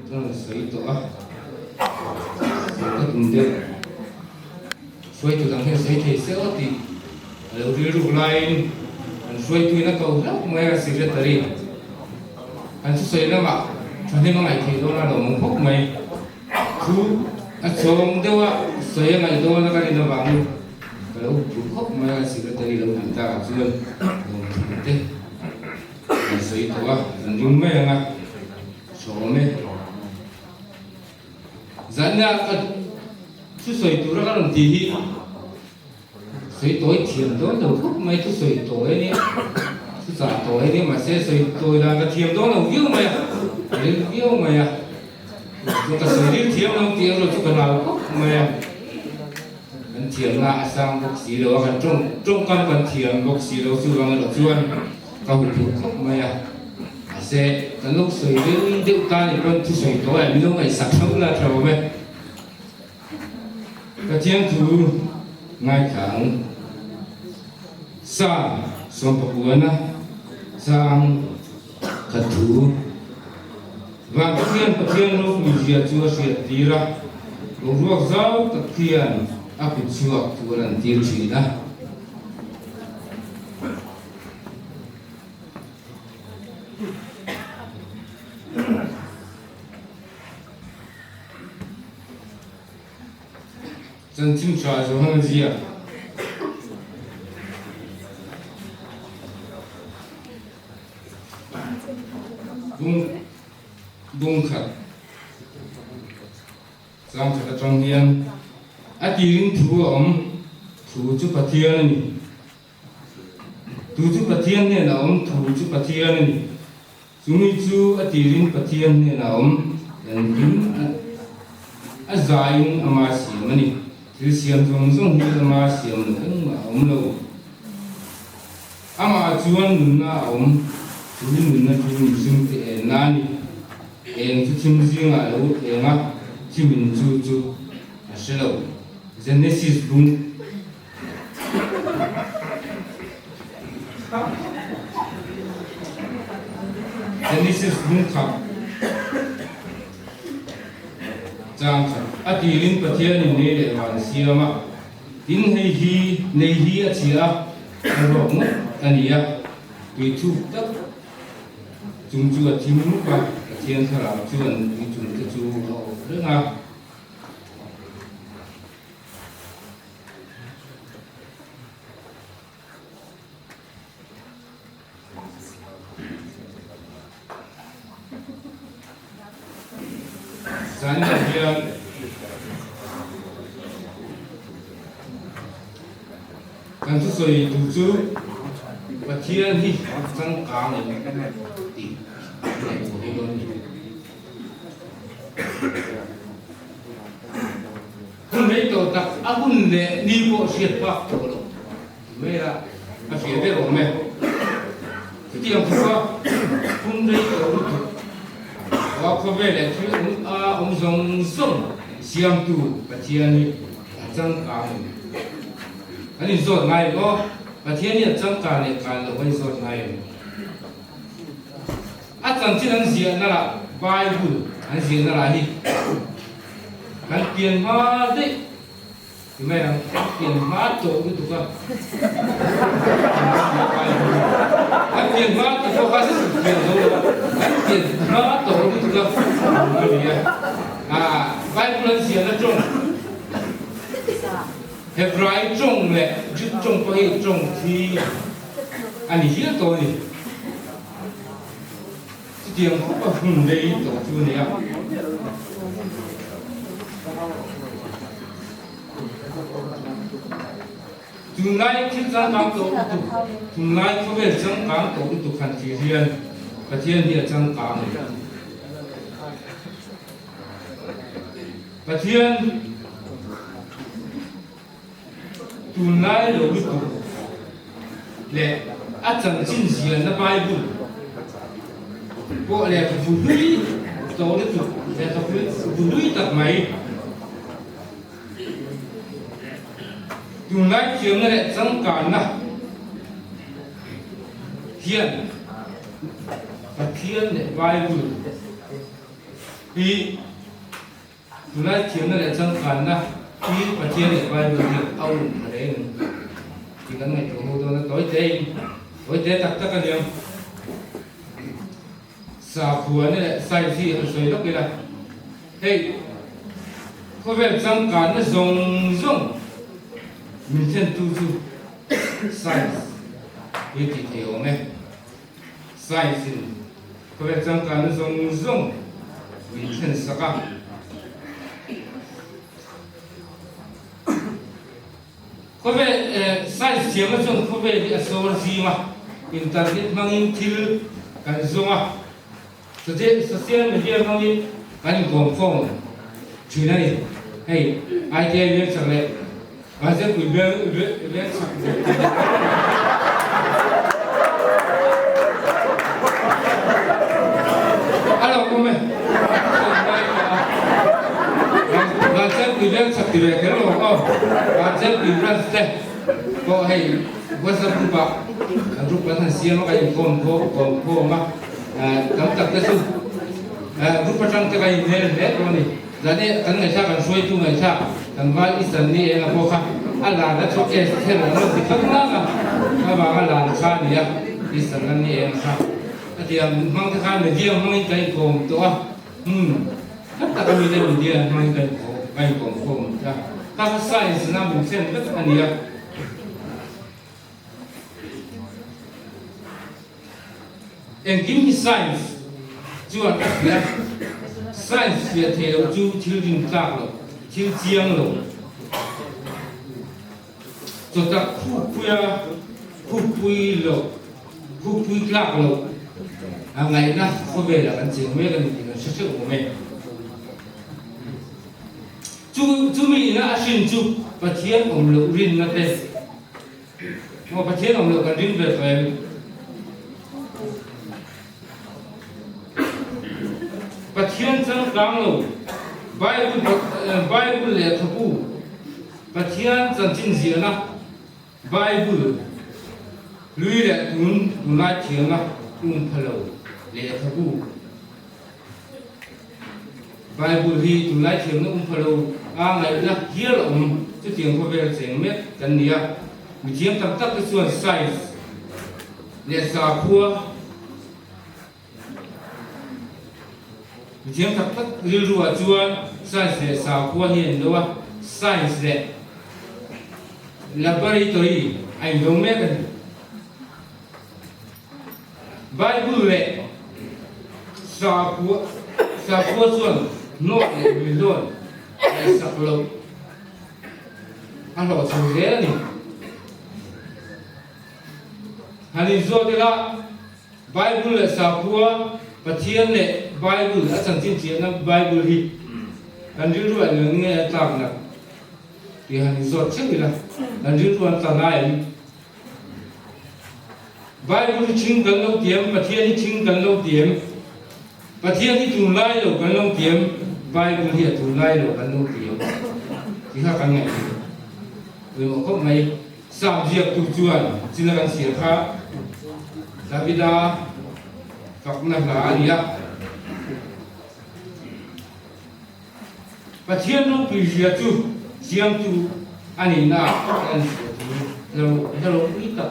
Tang soi to a ka tum de soi tu tang he sei the se o ti lo ri ru lai an soi tu na ko la mai secretary an su soi na ma chan he ma ngai thi do na lo mong phok mai thu a chong de wa soi ngai do na ka ni na bang ka lo pu phok mai secretary lo han ta chuan lo te an soi to a an rum mai anga so me zanna ka su soi tu ra ka lo ti hi soi tối thiền đó đầu khúc mấy thứ soi tối này thứ giả tối này mà sẽ soi tối là cái thiền đó là yêu mày đấy yêu mày à chúng ta soi đi thiền nó tiếng rồi chúng ta nào khúc mày anh thiền là sang bốc xí đó cái trong căn thiền bốc xí đó chú bằng nó chuan cao hụt khúc mày à sẽ cái lúc soi đi điệu ta thì con thứ soi tối là lúc này sạch sống là thầu mày cái thiền thứ ngay thẳng sang som papuana sang khatu và pathian lo mizia chua sia tira lo ruak zau pathian api chuak turan tir china chân chim cha zo hang zia dung khát sang khát trong hiền à tiếng thu thu chú pathian này thu chú pathian này là thu chú pathian này chúng mình chú à tiếng pathian này là dan din à zain ama siam này thứ siam trong hi ama siam nang ma lo ama chuan nun na chú nun na chú sim te nani en chu chim zinga lo enga chimin chu a shelo genesis bung kha chang kha atilin pathian ni le wan siama tin hi nei hi a chia ro mo ania tu chu tak chung chu a thim mu pa thiên thara chuan ni chung te chu renga san ya kan su soi tu chu pathian hi chang ka ne ti không mấy tổ tập abun le ni bộ siết bạc tổ lo mấy là mà siết cái rồi mấy cái gì không không mấy tổ và có vẻ là chứ ông dùng sông xiêm tu và thiên ni chẳng cả anh đi rồi ngay có và thiên ni chẳng cả này cả là quay rồi ngay chẳng chỉ anh diễn là Bible anh diễn là gì anh tiền hóa đấy thì mày làm tiền hóa tổ cái tụi con anh tiền hóa thì có cái gì tiền rồi anh tiền hóa tổ cái tụi con Bible anh diễn là trong Hebrew trong này chữ trong có hiệu trong thì anh hiểu tôi tiền không có hùng đấy tổ chú này chúng nay khi ra काम tổ chúng nay có vẻ chẳng काम tổ tụ khẩn chỉ riêng và thiên địa chẳng काम và thiên chúng nay đầu tụ lệ chẳng chính riêng là Bible bộ lệ phụ nữ tổ đức tụ lệ phụ nữ tập máy dùng lại chiếm lại chẳng cả na thiên và thiên để vai vùi thì tụi nó chiếm là trong phần đó thì và chia để vài người hiểu ông ở đấy thì cái ngày của tôi nó tối tê tất cả điều sao phù này lại sai gì ở dưới đó kia là hey có vẻ trong cả nó rồng mình chân tu tu sai thì hiểu nghe sai gì có vẻ trong cả nó rồng mình chân sắc có vẻ sai chiếm nó trong có vẻ bị số gì mà internet mang in thiếu cái rồng social media mang in cái gồm phong chuyện này hey ai chơi biết sao đấy ai sẽ bị biết sao alo cô mẹ bạn sẽ bị biết sao thì về cái đó không bạn sẽ bị biết sao có hey WhatsApp group bạn hàng xuyên nó cái gồm mà cắm chặt cái số group trong cái này rồi này jadi kan ngai sa kan soi tu ngai sa kan wal isan ni eng apo kha ala da chok es thel no ti khak na ka ba ga lan kha ni ya isan ni eng kha atiam mang ta kha me dia mang kai kom to a ta ka mi le mi dia mang kai kom ya ka science na bu sen ka ani ya en kim science chuan ya science Việt thì đầu chú thiếu linh lạc rồi thiếu chiang rồi cho ta khu pui lạc rồi ngày na có về là cái chuyện mấy cái gì nó sẽ của mình chú mình là xin chú và thiên ông lục rin là thế mà thiên ông lục cái rin về phải và thiên chân càng lâu Bible lệ thập u và thiên chân chính diện na Bible lui lệ tuân lại thiên na phalo lệ thập u Bible hi tuân lại thiên na phalo ngày na hiel chứ tiếng có về tiếng mét cần nia mình chiếm tập cáiส่วน size lệ sa phua chiếm thập tất lưu rùa chua science sao qua hiện đâu science laboratory anh đúng mấy cái Bible lệ sao qua xuân nội lệ bị luôn sắp lâu anh bảo sao thế này anh nói thế là Bible lệ sao qua và thiên lệ Bible ở trong chính trị nó Bible hi anh đưa ruột là nghe tạm là thì hành ruột trước là anh đưa ruột tạm này Bible chính cần lâu tiếng và thiên chính cần lâu tiếng và thiên thì tụi lai rồi cần lâu tiếng Bible thì tụi lai rồi cần lâu tiếng thì khác cái này rồi mà có mấy sao việc tụi chuan chỉ là cái gì khác David các năm là gì á và thiên lúc bị diệt chú diệt chú anh ấy na anh hello ít cả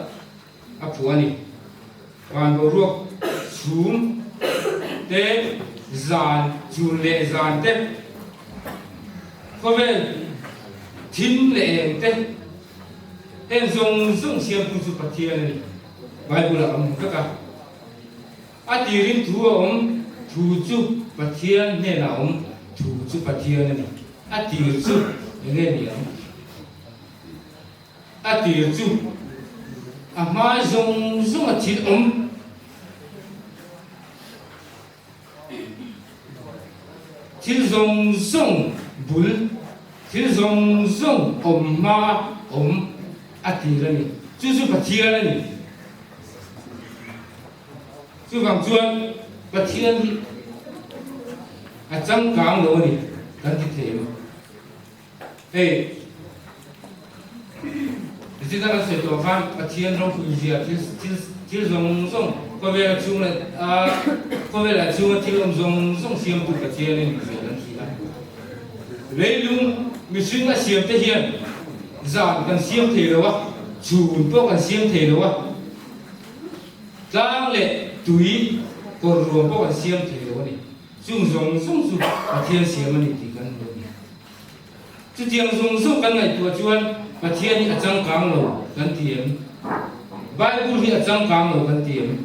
áp phụ anh ấy còn đồ ruột xuống té giàn chú lệ giàn té có vẻ thiên lệ té em dùng diệt chú phát thiên này bài bùa là ông các cả ti rin thu ông thu chú phát thiên nên là ông thu chú phát thiên này ti chú nghe gì ông ti chú mà dùng mà thịt ông thịt dùng bùn thịt dùng ông mà ông ti là này chú phát thiên này chú bằng chuan phát thiên thì trong cảng lỗ này cần thiết thế hey thì chúng ta sẽ tổ chức phát thiên trong khu vực thil zong zong có vẻ là chung là có vẻ là chung là thil zong zong xiêm tu cái chuyện này mình phải làm gì đó lấy luôn mình suy nghĩ xiêm thế hiện giảm cần xiêm thế đâu á chùn bốc cần xiêm thế đâu á giang lệ túi còn ruộng bốc cần xiêm thế đâu này chung zong zong chung cái thiên xiêm này thì cần đâu này chú tiếng zong zong cần ngày tua chuan cái thiên ở trong cam lầu cần tiền Bible hi achang kam lo kan tiam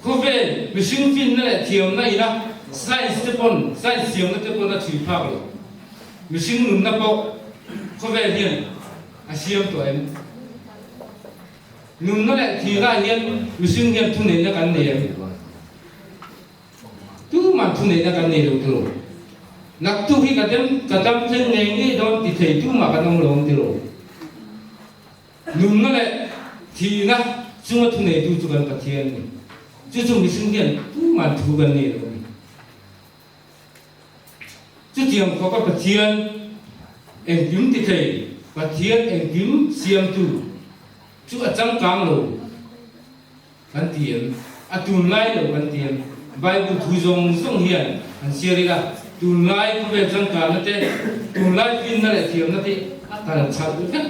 khove mishing fin na le thiam na ina science te pon science siam na te pon na chui phak lo mishing nun na po khove hian a siam to em nun na le thi na hian mishing hian thu nei na kan nei tu man thu nei na kan nei lo tu nak tu hi kadam chen nei ni don ti thei tu ma kan ong lo ti lo nun na le thì na chúng ta này tu gần bát thiên này, chúng mình sinh hiện tu mà tu gần này rồi, chúng tiếng có các bát thiên, em kiếm thì thầy bát thiên em kiếm xiêm tu, chúng ở trong cang rồi, căn tiền, tuần lai rồi căn tiền, Bible thu dòng hiện, anh xem đi là tuần lai có về trong cang nó thế, tuần lai pin nó lại thiam nó thế, ta làm sao được hết,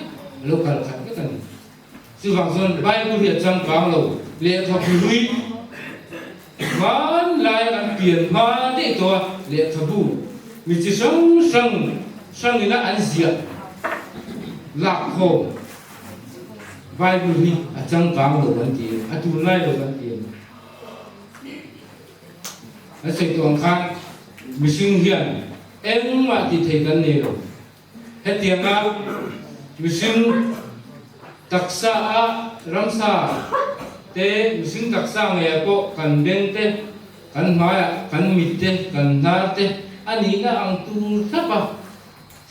lâu cả khát cái này. Sư vàng xuân Bible hiện trong cám lầu lệ thập lui ván lại ăn tiền hoa để to lệ thập bù mình chỉ sống thì nó ăn diệt lạc khổ Bible hiện ở trong cám lầu ăn tiền ở tu lai lầu ăn tiền ở xây tuồng khang mình sinh hiện em mà thì thấy cái này rồi hết tiền á mình sinh taksa a ramsa te mising taksa nge ko kan beng te kan maya kan mit te kan dar te ani na ang tu thapa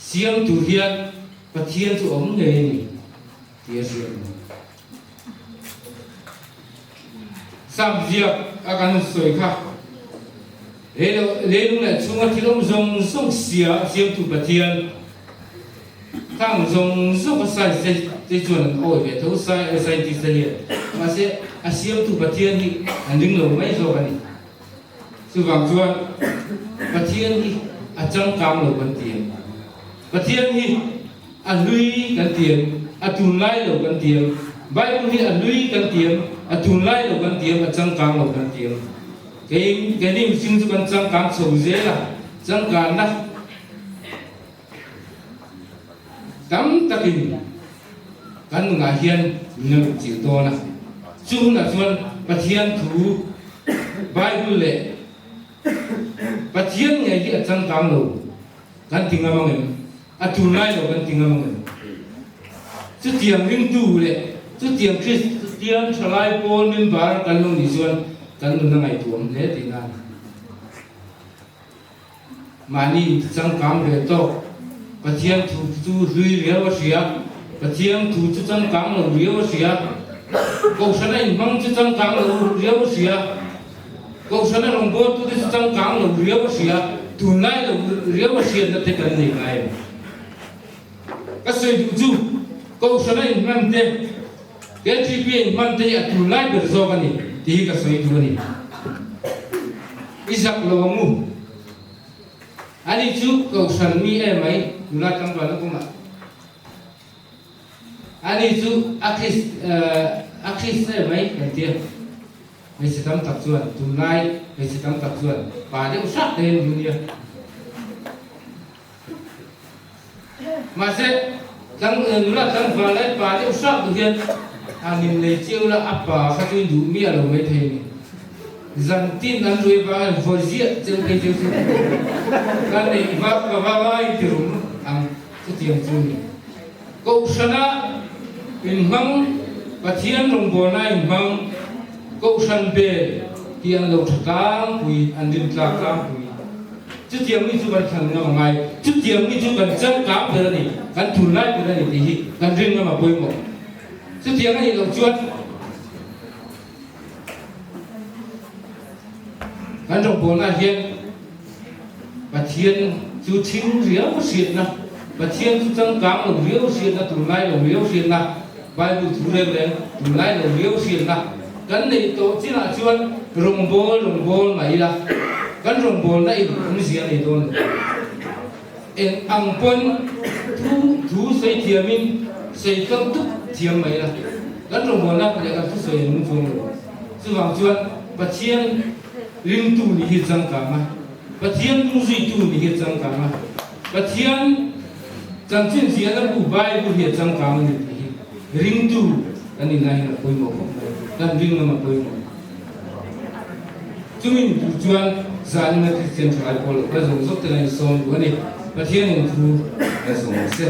siam tu hian pathian chu om nge ni tia siam sam jiak akan soi kha le lu le chunga thilom zong song siam tu pathian thang zong có sai thế chuẩn ôi về thấu sai thì sai hiện mà sẽ xiêm tu bát thiên thì anh đứng lâu mấy rồi này sư vàng chuan bát thiên thì trong cam lâu cần tiền bát thiên thì lui cần tiền tuần lai lâu cần tiền Bible thì lui cần tiền tuần lai lâu cần tiền trong cam lâu cần tiền cái này mình xin cho trong cam sầu dễ là trong cam đó cắm takin kan nga hian no chi to na chu na chuan pathian thu Bible le pathian nge hi achang kam lo kan tinga mangem tu lai lo kan tinga mangem chu tiang ring tu le chu tiang Christian chalai pol min bar kan lo ni chuan kan nu na ngai tuam le ti na mani chang kam le to pathian thu hui riaw sia pathian thu chu chang kang lo riaw sia ko sana in mang chu chang kang lo riaw sia ko sana rong bo tu chu chang kang lo riaw sia tu nai lo riaw sia na te kan nei ngai ka sei du chu ko sana in man te ke chi pi in man te tu nai ber zo kan ni ti ka sei du ni isak lo mu ani chu ko san mi e mai nula tang ba ko ma ani chu akis e mai kan tia mai se tam tak chuan tunai mai se tam tak chuan pa de usap de dunia ma se tang nula tang ba lai pa de usap du hian anin le chiu la apa kha tu du mi alo mai thei ni zan tin an rui ba vor zia cheu ke cheu kan nei va ti rum ang chu tiang chu ni ko sana in hang pathian rong bo na in hang ko san be tiang lo thakang pui an din tla ka pui chu tiang ni chu ban thang na ngai chu tiang ni chu ban chang ka pe ni kan thun lai pe ni ti hi kan ring na ma poi mo chu tiang ni lo chuan kan rong bo na hian pathian chu thing riau siat na pathian chu chang kang lo riau siat na tu lai lo riau siat na Bible thu le tu lai lo riau siat na kan nei to china chuan rongbol mai la kan rongbol na in zia nei don en ang pon thu sei thiamin sei kam tu thiam mai la kan rongbol na ka tu sei mun chung chu wang chuan pathian lim tu ni hi chang ka ma pathian mu zui tu ni hi chang ka ma pathian chang chin zia na bu bai bu hi chang ka ma ni ring tu ani ngai na koi mo dan ring ma koi mo chumin tu chuan zan na Christian tribal ka zong zok te nai son bu ani pathian in thu ka zong se